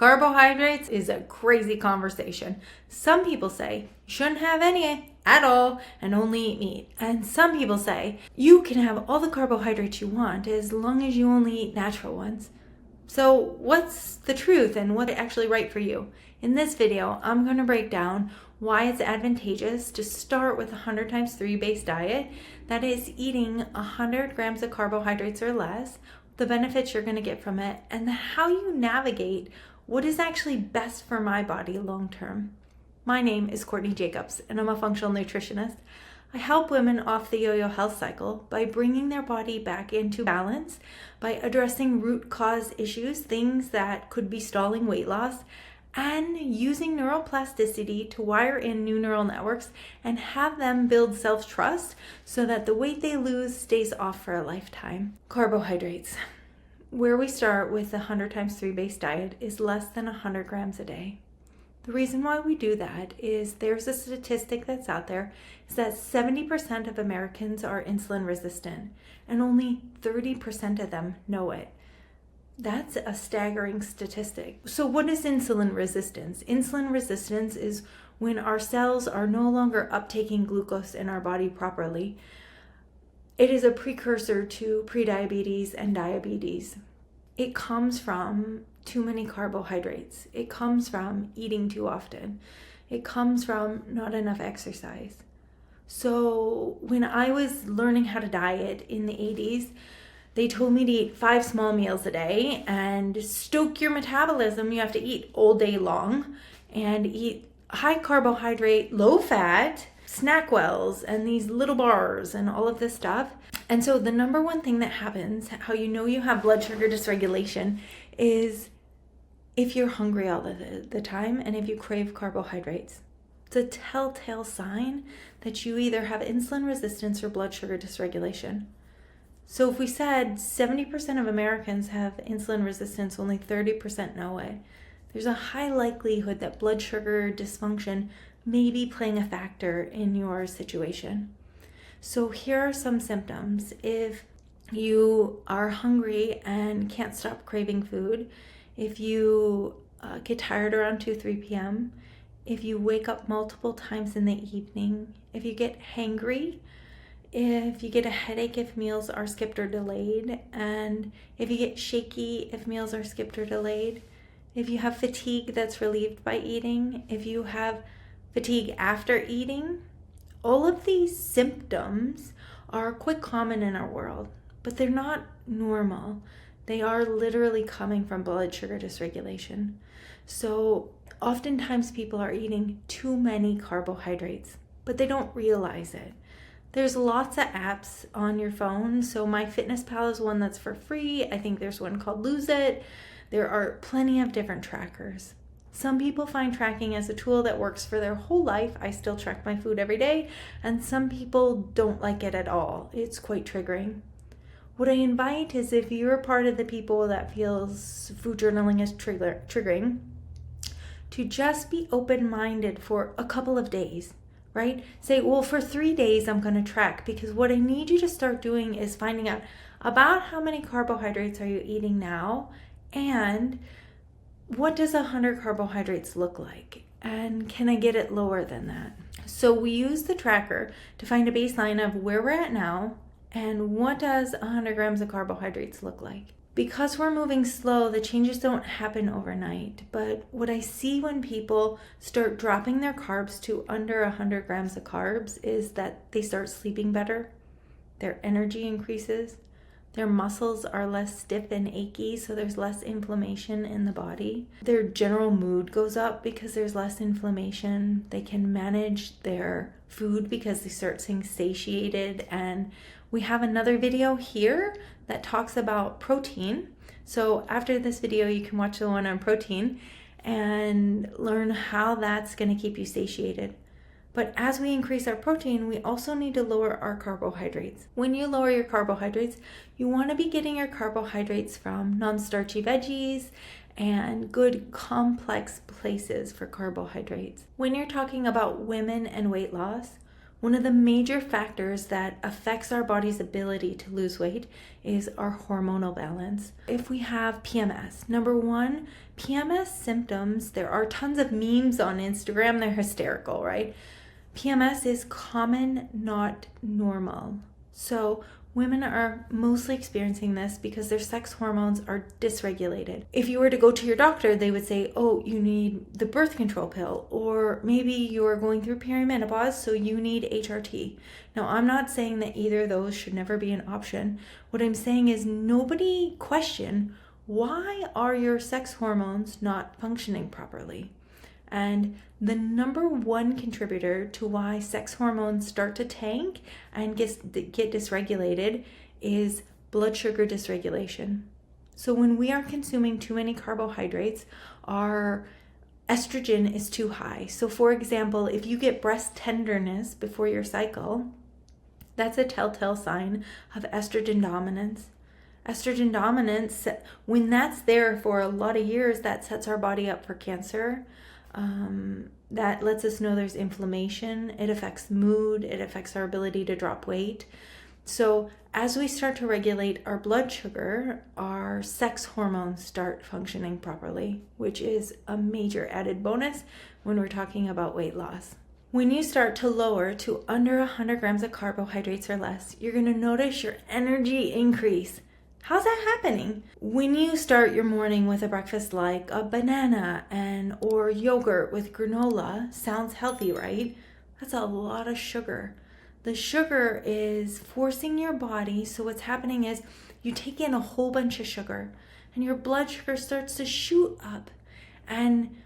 Carbohydrates is a crazy conversation. Some people say you shouldn't have any at all and only eat meat. And some people say you can have all the carbohydrates you want as long as you only eat natural ones. So what's the truth and what's actually right for you? In this video, I'm going to break down why it's advantageous to start with a 100 times 3 based diet, that is eating 100 grams of carbohydrates or less, the benefits you're going to get from it, and how you navigate what is actually best for my body long term. My name is Courtney Jacobs, and I'm a functional nutritionist. I help women off the yo-yo health cycle by bringing their body back into balance, by addressing root cause issues, things that could be stalling weight loss, and using neuroplasticity to wire in new neural networks and have them build self-trust so that the weight they lose stays off for a lifetime. Carbohydrates. Where we start with the 100 times 3 based diet is less than 100 grams a day. The reason why we do that is there's a statistic that's out there, is that 70% of Americans are insulin resistant and only 30% of them know it. That's a staggering statistic. So what is insulin resistance? Insulin resistance is when our cells are no longer uptaking glucose in our body properly. It is a precursor to prediabetes and diabetes. It comes from too many carbohydrates. It comes from eating too often. It comes from not enough exercise. So when I was learning how to diet in the 80s, they told me to eat 5 small meals a day and stoke your metabolism. You have to eat all day long and eat high carbohydrate, low fat, SnackWells and these little bars and all of this stuff. And so the number one thing that happens, how you know you have blood sugar dysregulation, is if you're hungry all the time and if you crave carbohydrates. It's a telltale sign that you either have insulin resistance or blood sugar dysregulation. So if we said 70% of Americans have insulin resistance, only 30% know it, there's a high likelihood that blood sugar dysfunction may be playing a factor in your situation. So here are some symptoms. If you are hungry and can't stop craving food, if you get tired around 2-3 p.m., if you wake up multiple times in the evening, if you get hangry, if you get a headache if meals are skipped or delayed, and if you get shaky if meals are skipped or delayed, if you have fatigue that's relieved by eating, if you have fatigue after eating, all of these symptoms are quite common in our world, but they're not normal. They are literally coming from blood sugar dysregulation. So oftentimes people are eating too many carbohydrates, but they don't realize it. There's lots of apps on your phone. So MyFitnessPal is one that's for free. I think there's one called Lose It. There are plenty of different trackers. Some people find tracking as a tool that works for their whole life. I still track my food every day. And some people don't like it at all. It's quite triggering. What I invite is, if you're a part of the people that feels food journaling is triggering, to just be open-minded for a couple of days. Right? Say, well, for 3 days, I'm going to track, because what I need you to start doing is finding out about how many carbohydrates are you eating now, and what does 100 carbohydrates look like, and can I get it lower than that? So we use the tracker to find a baseline of where we're at now and what does 100 grams of carbohydrates look like. Because we're moving slow, the changes don't happen overnight. But what I see when people start dropping their carbs to under 100 grams of carbs is that they start sleeping better, their energy increases, their muscles are less stiff and achy, so there's less inflammation in the body. Their general mood goes up because there's less inflammation. They can manage their food because they start seeing satiated. And we have another video here that talks about protein. So after this video, you can watch the one on protein and learn how that's going to keep you satiated. But as we increase our protein, we also need to lower our carbohydrates. When you lower your carbohydrates, you want to be getting your carbohydrates from non-starchy veggies and good complex places for carbohydrates. When you're talking about women and weight loss, One of the major factors that affects our body's ability to lose weight is our hormonal balance. If we have PMS, number one, PMS symptoms, there are tons of memes on Instagram, they're hysterical, right? PMS is common, not normal. So women are mostly experiencing this because their sex hormones are dysregulated. If you were to go to your doctor, they would say, oh, you need the birth control pill, or maybe you're going through perimenopause, so you need HRT. Now, I'm not saying that either of those should never be an option. What I'm saying is nobody question, why are your sex hormones not functioning properly? And the number one contributor to why sex hormones start to tank and get dysregulated is blood sugar dysregulation. So when we are consuming too many carbohydrates, our estrogen is too high. So for example, if you get breast tenderness before your cycle, that's a telltale sign of estrogen dominance. Estrogen dominance, when that's there for a lot of years, that sets our body up for cancer. That lets us know there's inflammation. It affects mood. It affects our ability to drop weight. So as we start to regulate our blood sugar, our sex hormones start functioning properly, which is a major added bonus when we're talking about weight loss. When you start to lower to under 100 grams of carbohydrates or less, you're going to notice your energy increase. How's that happening? When you start your morning with a breakfast like a banana or yogurt with granola, sounds healthy, right? That's a lot of sugar. The sugar is forcing your body, so what's happening is you take in a whole bunch of sugar and your blood sugar starts to shoot up. And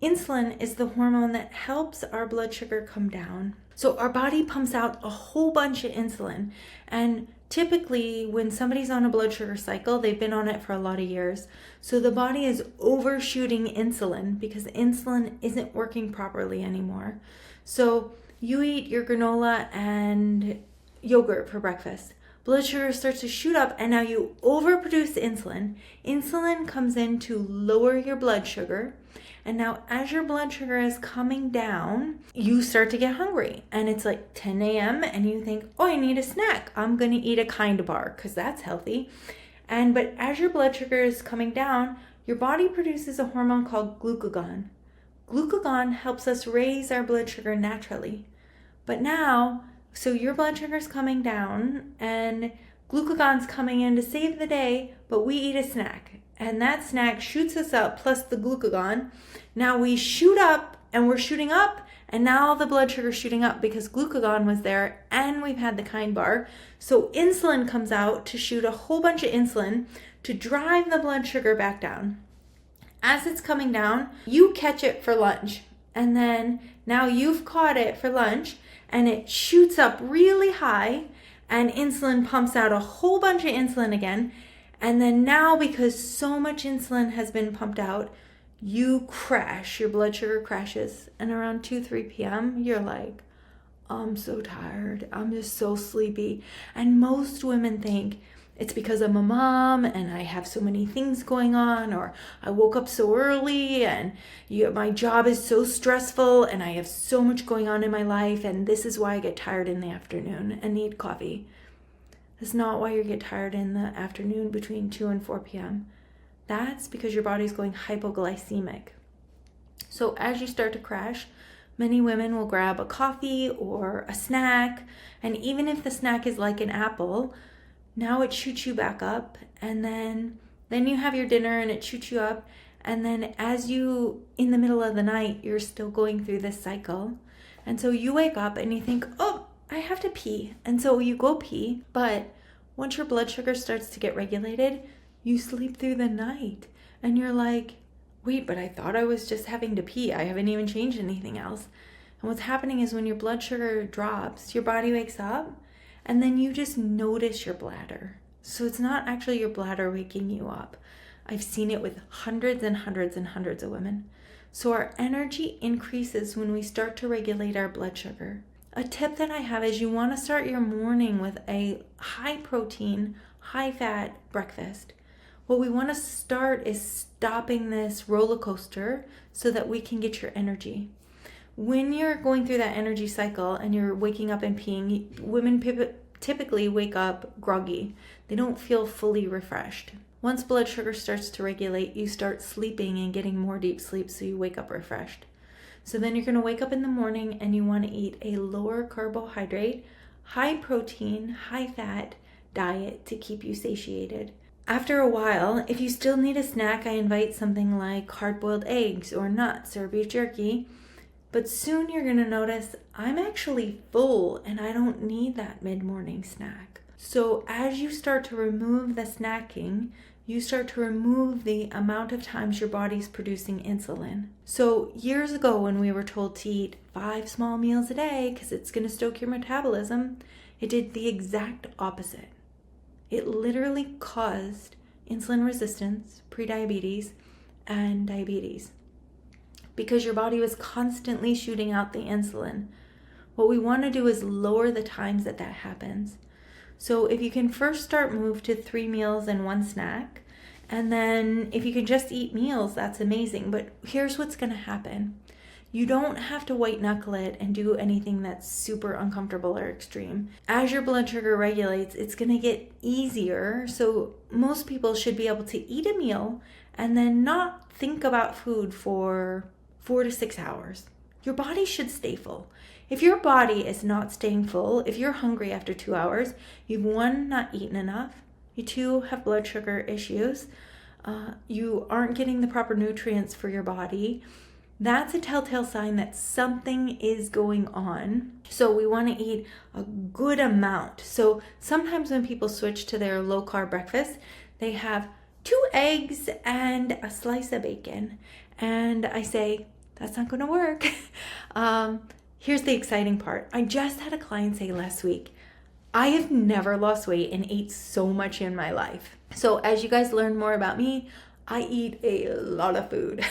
insulin is the hormone that helps our blood sugar come down. So our body pumps out a whole bunch of insulin, and typically when somebody's on a blood sugar cycle, they've been on it for a lot of years. So the body is overshooting insulin because insulin isn't working properly anymore. So you eat your granola and yogurt for breakfast. Blood sugar starts to shoot up and now you overproduce insulin. Insulin comes in to lower your blood sugar. And now as your blood sugar is coming down, you start to get hungry. And it's like 10 a.m. and you think, oh, I need a snack. I'm going to eat a Kind bar because that's healthy. But as your blood sugar is coming down, your body produces a hormone called glucagon. Glucagon helps us raise our blood sugar naturally. But now, so your blood sugar is coming down and glucagon's coming in to save the day, but we eat a snack. And that snack shoots us up plus the glucagon. Now we shoot up and we're shooting up, and now the blood sugar is shooting up because glucagon was there and we've had the Kind bar. So insulin comes out to shoot a whole bunch of insulin to drive the blood sugar back down. As it's coming down, you catch it for lunch. And then now you've caught it for lunch and it shoots up really high and insulin pumps out a whole bunch of insulin again. And then now, because so much insulin has been pumped out, you crash, your blood sugar crashes. And around 2-3 p.m., you're like, I'm so tired. I'm just so sleepy. And most women think it's because I'm a mom and I have so many things going on, or I woke up so early and my job is so stressful and I have so much going on in my life, and this is why I get tired in the afternoon and need coffee. That's not why you get tired in the afternoon between 2 and 4 p.m. That's because your body's going hypoglycemic. So as you start to crash, many women will grab a coffee or a snack, and even if the snack is like an apple, now it shoots you back up, and then you have your dinner and it shoots you up, and then as you, in the middle of the night, you're still going through this cycle. And so you wake up and you think, oh, I have to pee. And so you go pee, but once your blood sugar starts to get regulated, you sleep through the night. And you're like, wait, but I thought I was just having to pee. I haven't even changed anything else. And what's happening is when your blood sugar drops, your body wakes up, and then you just notice your bladder. So it's not actually your bladder waking you up. I've seen it with hundreds and hundreds and hundreds of women. So our energy increases when we start to regulate our blood sugar. A tip that I have is you want to start your morning with a high protein, high fat breakfast. What we want to start is stopping this roller coaster so that we can get your energy. When you're going through that energy cycle and you're waking up and peeing, women typically wake up groggy. They don't feel fully refreshed. Once blood sugar starts to regulate, you start sleeping and getting more deep sleep, so you wake up refreshed. So then you're going to wake up in the morning and you want to eat a lower carbohydrate, high protein, high fat diet to keep you satiated. After a while, if you still need a snack, I invite something like hard-boiled eggs or nuts or beef jerky. But soon you're going to notice I'm actually full and I don't need that mid-morning snack. So as you start to remove the snacking, you start to remove the amount of times your body's producing insulin. So years ago when we were told to eat 5 small meals a day because it's going to stoke your metabolism, it did the exact opposite. It literally caused insulin resistance, prediabetes, and diabetes because your body was constantly shooting out the insulin. What we want to do is lower the times that happens. So if you can first move to 3 meals and 1 snack, and then if you can just eat meals, that's amazing. But here's what's going to happen. You don't have to white knuckle it and do anything that's super uncomfortable or extreme. As your blood sugar regulates, it's going to get easier. So most people should be able to eat a meal and then not think about food for 4 to 6 hours. Your body should stay full. If your body is not staying full, if you're hungry after 2 hours, you've 1, not eaten enough, you 2, have blood sugar issues, you aren't getting the proper nutrients for your body, that's a telltale sign that something is going on. So we want to eat a good amount. So sometimes when people switch to their low carb breakfast, they have 2 eggs and a slice of bacon. And I say, that's not going to work. Here's the exciting part. I just had a client say last week, I have never lost weight and ate so much in my life. So as you guys learn more about me, I eat a lot of food,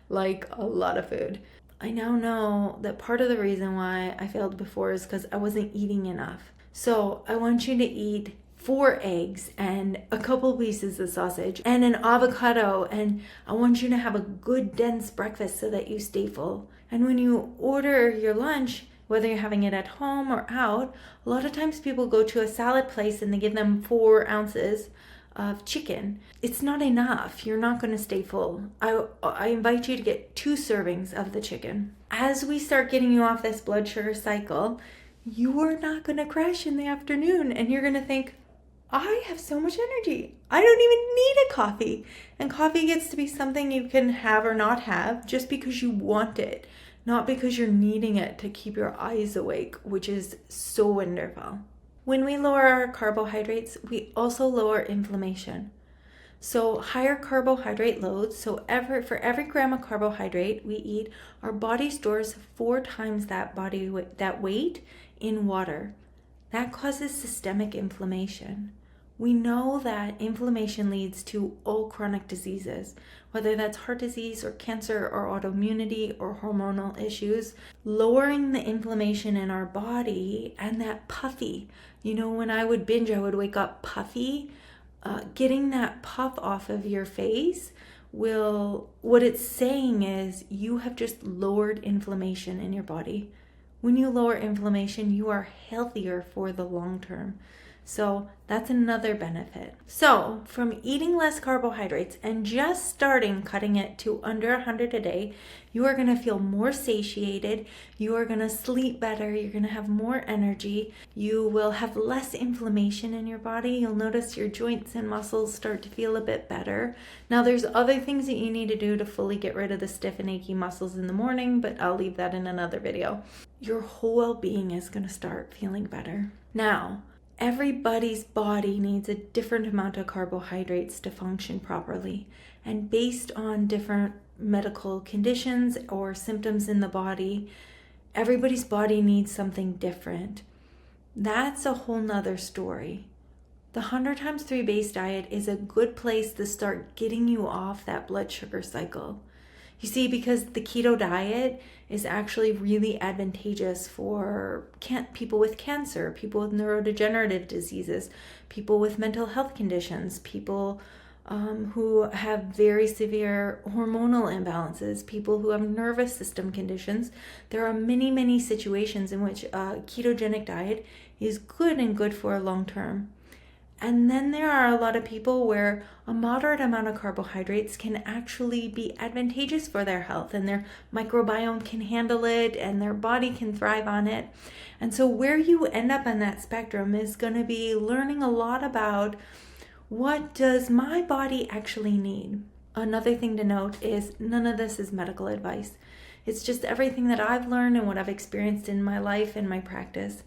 like a lot of food. I now know that part of the reason why I failed before is because I wasn't eating enough. So I want you to eat 4 eggs and a couple pieces of sausage and an avocado, and I want you to have a good dense breakfast so that you stay full. And when you order your lunch, whether you're having it at home or out, a lot of times people go to a salad place and they give them 4 ounces of chicken. It's not enough. You're not going to stay full. I invite you to get 2 servings of the chicken. As we start getting you off this blood sugar cycle, you are not going to crash in the afternoon and you're going to think, I have so much energy. I don't even need a coffee. And coffee gets to be something you can have or not have just because you want it, not because you're needing it to keep your eyes awake, which is so wonderful. When we lower our carbohydrates, we also lower inflammation. So higher carbohydrate loads, for every gram of carbohydrate we eat, our body stores 4 times that weight in water. That causes systemic inflammation. We know that inflammation leads to all chronic diseases, whether that's heart disease or cancer or autoimmunity or hormonal issues. Lowering the inflammation in our body and that puffy, when I would binge, I would wake up puffy. Getting that puff off of your face what it's saying is you have just lowered inflammation in your body. When you lower inflammation, you are healthier for the long term. So that's another benefit. So from eating less carbohydrates and just starting cutting it to under 100 a day, you are going to feel more satiated. You are going to sleep better. You're going to have more energy. You will have less inflammation in your body. You'll notice your joints and muscles start to feel a bit better. Now there's other things that you need to do to fully get rid of the stiff and achy muscles in the morning, but I'll leave that in another video. Your whole well-being is going to start feeling better. Now, everybody's body needs a different amount of carbohydrates to function properly. And based on different medical conditions or symptoms in the body, everybody's body needs something different. That's a whole nother story. The 100 times 3 base diet is a good place to start getting you off that blood sugar cycle. You see, because the keto diet is actually really advantageous for people with cancer, people with neurodegenerative diseases, people with mental health conditions, people who have very severe hormonal imbalances, people who have nervous system conditions. There are many, many situations in which a ketogenic diet is good and good for long term. And then there are a lot of people where a moderate amount of carbohydrates can actually be advantageous for their health, and their microbiome can handle it and their body can thrive on it. And so where you end up on that spectrum is going to be learning a lot about what does my body actually need. Another thing to note is none of this is medical advice. It's just everything that I've learned and what I've experienced in my life and my practice.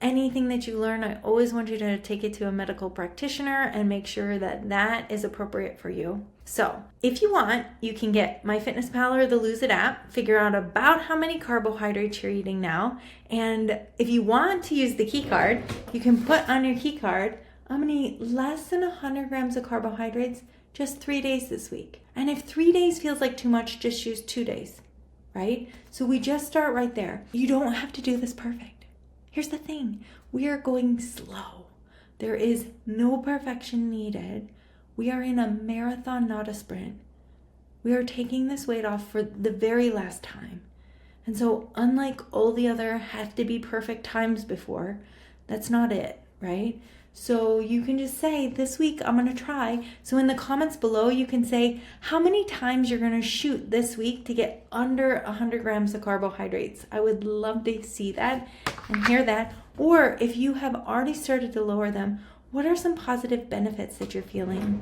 Anything that you learn, I always want you to take it to a medical practitioner and make sure that that is appropriate for you. So if you want, you can get MyFitnessPal or the Lose It app, figure out about how many carbohydrates you're eating now. And if you want to use the key card, you can put on your key card, I'm going to eat less than 100 grams of carbohydrates just 3 days this week. And if 3 days feels like too much, just choose 2 days, right? So we just start right there. You don't have to do this perfect. Here's the thing, we are going slow. There is no perfection needed. We are in a marathon, not a sprint. We are taking this weight off for the very last time. And so unlike all the other have to be perfect times before, that's not it, right? So you can just say, this week I'm going to try. So in the comments below, you can say how many times you're going to shoot this week to get under 100 grams of carbohydrates. I would love to see that and hear that. Or if you have already started to lower them, what are some positive benefits that you're feeling?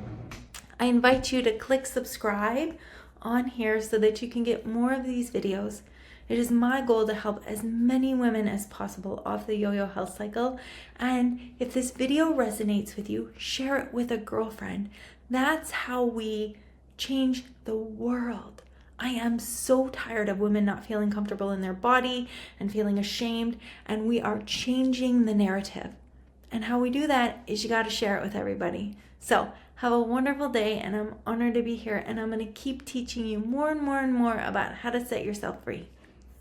I invite you to click subscribe on here so that you can get more of these videos. It is my goal to help as many women as possible off the yo-yo health cycle. And if this video resonates with you, share it with a girlfriend. That's how we change the world. I am so tired of women not feeling comfortable in their body and feeling ashamed, and we are changing the narrative. And how we do that is you got to share it with everybody. So have a wonderful day, and I'm honored to be here, and I'm going to keep teaching you more and more and more about how to set yourself free.